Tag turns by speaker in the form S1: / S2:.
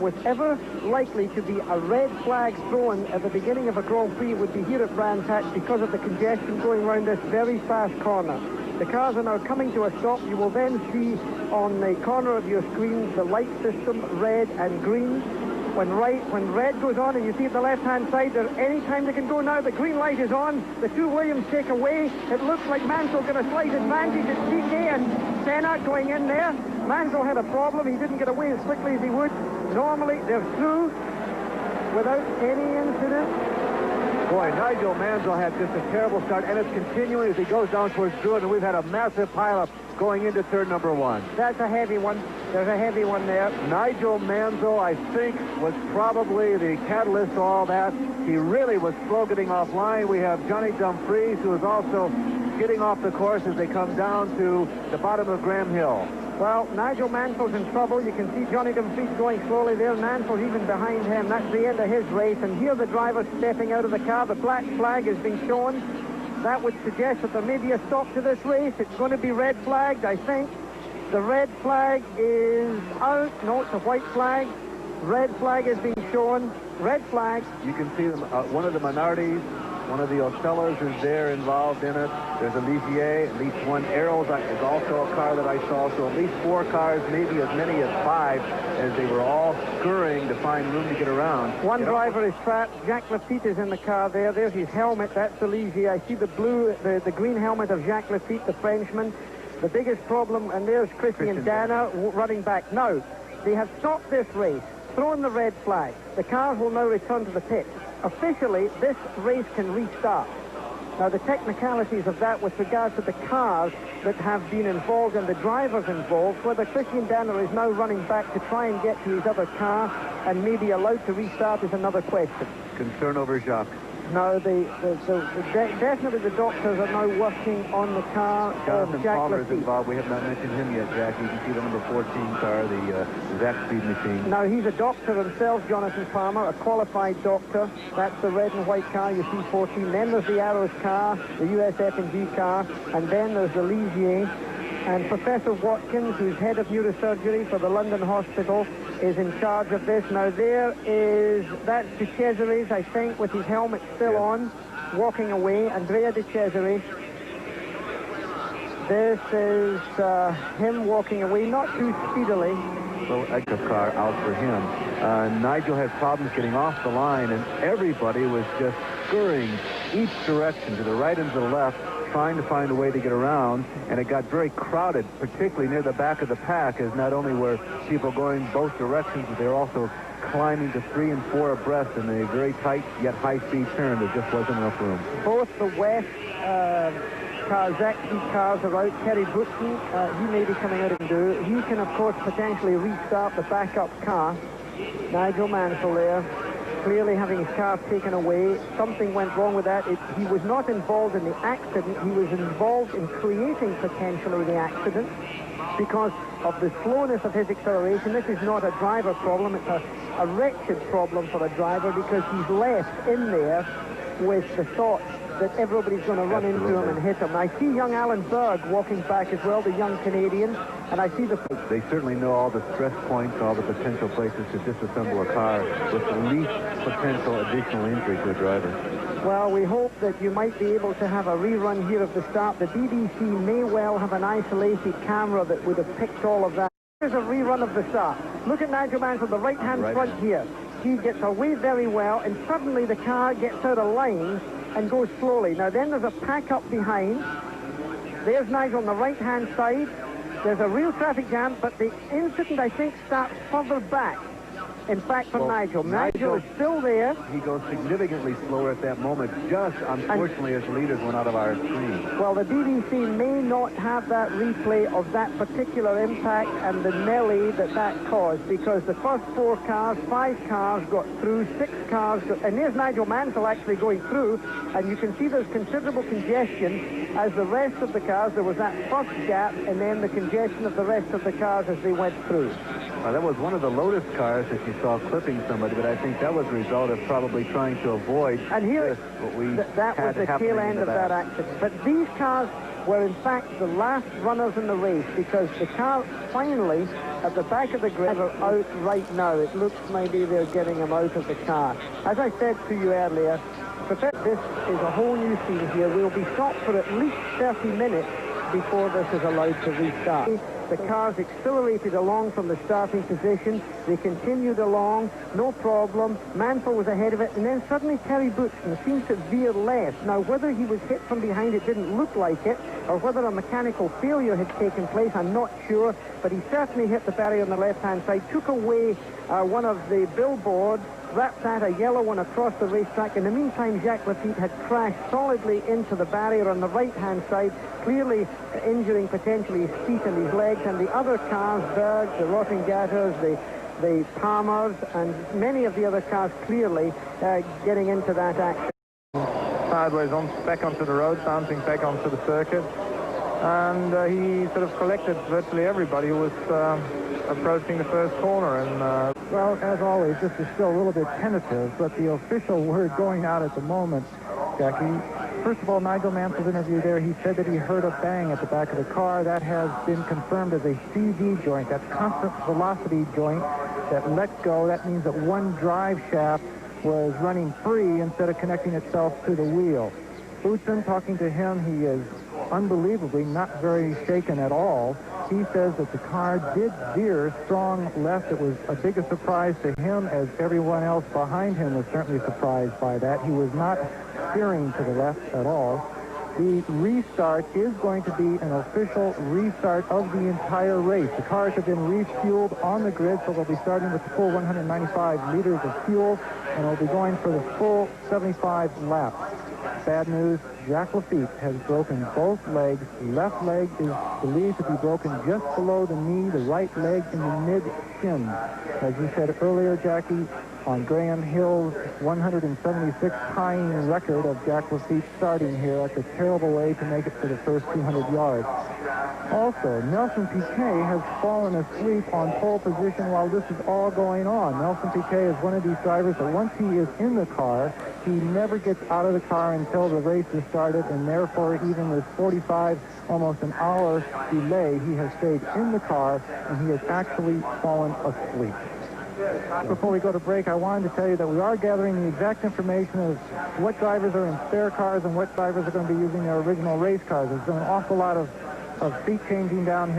S1: was ever likely to be a red flag thrown at the beginning of a Grand Prix, would be here at Brands Hatch because of the congestion going around this very fast corner. The cars are now coming to a stop. You will then see on the corner of your screen the light system, red and green. When red goes on and you see at the left-hand side, there's any time they can go now. The green light is on. The two Williams take away. It looks like Mansell got a slight advantage. It's Piquet and Senna going in there. Mansell had a problem. He didn't get away as quickly as he would. Normally, they're through without any incident.
S2: Boy, Nigel Mansell had just a terrible start, and it's continuing as he goes down towards Druid, and we've had a massive pileup going into turn number 1.
S1: That's a heavy one. There's a heavy one there.
S2: Nigel Mansell, I think, was probably the catalyst to all that. He really was slow getting offline. We have Johnny Dumfries, who is also getting off the course as they come down to the bottom of Graham Hill.
S1: Well, Nigel Mansell's in trouble. You can see Johnny Dumfries going slowly there. Mansell's even behind him. That's the end of his race. And here the driver stepping out of the car. The black flag is being shown. That would suggest that there may be a stop to this race. It's going to be red flagged, I think. The red flag is out. No, it's a white flag. Red flag is being shown. Red flag.
S2: You can see them. One of the Minardi's, one of the Ocellos is there involved in it. There's a Ligier, at least one. Arrows is also a car that I saw. So at least 4 cars, maybe as many as 5, as they were all scurrying to find room to get around.
S1: One driver is trapped. Jacques Lafitte is in the car there. There's his helmet. That's the Ligier. I see the blue, the green helmet of Jacques Lafitte, the Frenchman. The biggest problem, and there's Christian Danner running back. Now, they have stopped this race, thrown the red flag. The cars will now return to the pit. Officially, this race can restart. Now, the technicalities of that with regard to the cars that have been involved and the drivers involved, whether Christian Danner is now running back to try and get to his other car and maybe allowed to restart is another question.
S2: Concern over Jacques.
S1: No, definitely the doctors are now working on the car.
S2: Jonathan
S1: Jacques
S2: Palmer is
S1: Lafitte.
S2: involved. We have not mentioned him yet, Jack. You can see the number 14 car, the Zach Speed machine.
S1: Now, he's a doctor himself, Jonathan Palmer, a qualified doctor. That's the red and white car, you see 14. Then there's the Arrows car, the USF&G car, and then there's the Ligier. And Professor Watkins, who's head of neurosurgery for the London Hospital, is in charge of this. Now that's De Cesaris, I think, with his helmet still on, walking away. Andrea De Cesaris. This is him walking away, not too speedily.
S2: So extra car out for him. Nigel had problems getting off the line, and everybody was just scurrying each direction, to the right and to the left, trying to find a way to get around, and it got very crowded, particularly near the back of the pack, as not only were people going both directions, but they were also climbing to 3 and 4 abreast in a very tight yet high-speed turn. There just wasn't enough room.
S1: Both the West Kawasaki cars are out. Kerry Brooksy, he may be coming out and do. He can, of course, potentially restart the backup car. Nigel Mansell there, clearly having his car taken away. Something went wrong with that. He was not involved in the accident. He was involved in creating potentially the accident because of the slowness of his acceleration. This is not a driver problem. It's a wretched problem for a driver because he's left in there with the thought that everybody's going to run into him and hit him. I see young Alan Berg walking back as well, the young Canadian, and I see the...
S2: They certainly know all the stress points, all the potential places to disassemble a car with the least potential additional injury to a driver.
S1: Well, we hope that you might be able to have a rerun here of the start. The BBC may well have an isolated camera that would have picked all of that. Here's a rerun of the start. Look at Nigel Mansell, the right-hand front here. He gets away very well, and suddenly the car gets out of line and goes slowly. Now then there's a pack up behind. There's Nigel on the right-hand side. There's a real traffic jam, but the incident, I think, starts further back. In fact, from Nigel. Nigel is still there.
S2: He goes significantly slower at that moment, just unfortunately as the leaders went out of our screen.
S1: Well, the BBC may not have that replay of that particular impact and the melee that caused, because the first 4 cars, 5 cars got through, 6 cars got... And there's Nigel Mansell actually going through, and you can see there's considerable congestion as the rest of the cars, there was that first gap, and then the congestion of the rest of the cars as they went through.
S2: That was one of the Lotus cars that you saw clipping somebody, but I think that was a result of probably trying to avoid
S1: and here,
S2: what we
S1: that was the tail end of that accident. But these cars were in fact the last runners in the race, because the car finally at the back of the grid are out right now. It looks maybe they're getting him out of the car. As I said to you earlier, this is a whole new scene here. We'll be stopped for at least 30 minutes before this is allowed to restart. The cars accelerated along from the starting position. They continued along, no problem. Mansell was ahead of it, and then suddenly Terry Buxton seemed to veer left. Now, whether he was hit from behind, it didn't look like it, or whether a mechanical failure had taken place, I'm not sure, but he certainly hit the barrier on the left-hand side, took away one of the billboards, wrapped that a yellow one across the racetrack. In the meantime, Jacques Lafitte had crashed solidly into the barrier on the right-hand side, clearly injuring potentially his feet and his legs, and the other cars, Berg, the Rottengatters, the Palmers, and many of the other cars clearly getting into that action.
S3: Sideways back onto the road, bouncing back onto the circuit, and he sort of collected virtually everybody who was approaching the first corner. And
S4: well, as always, this is still a little bit tentative, but the official word going out at the moment, Jackie, first of all, Nigel Mansell's interview there, he said that he heard a bang at the back of the car. That has been confirmed as a CV joint. That's constant velocity joint that let go. That means that one drive shaft was running free instead of connecting itself to the wheel. Boutsen, talking to him, he is unbelievably not very shaken at all. He says that the car did veer strong left. It was a bigger surprise to him, as everyone else behind him was certainly surprised by that. He was not steering to the left at all. The restart is going to be an official restart of the entire race. The cars have been refueled on the grid, so they'll be starting with the full 195 liters of fuel, and they'll be going for the full 75 laps. Bad news, Jacques Lafitte has broken both legs. Left leg is believed to be broken just below the knee, the right leg in the mid-shin. As you said earlier, Jackie, on Graham Hill's 176 tying record of Jacques Lafitte starting here, that's a terrible way to make it for the first 200 yards. Also, Nelson Piquet has fallen asleep on pole position while this is all going on. Nelson Piquet is one of these drivers that once he is in the car, he never gets out of the car until the race is started, and therefore even with 45, almost an hour delay, he has stayed in the car, and he has actually fallen asleep. Before we go to break, I wanted to tell you that we are gathering the exact information of what drivers are in spare cars and what drivers are going to be using their original race cars. There's been an awful lot of seat changing down here.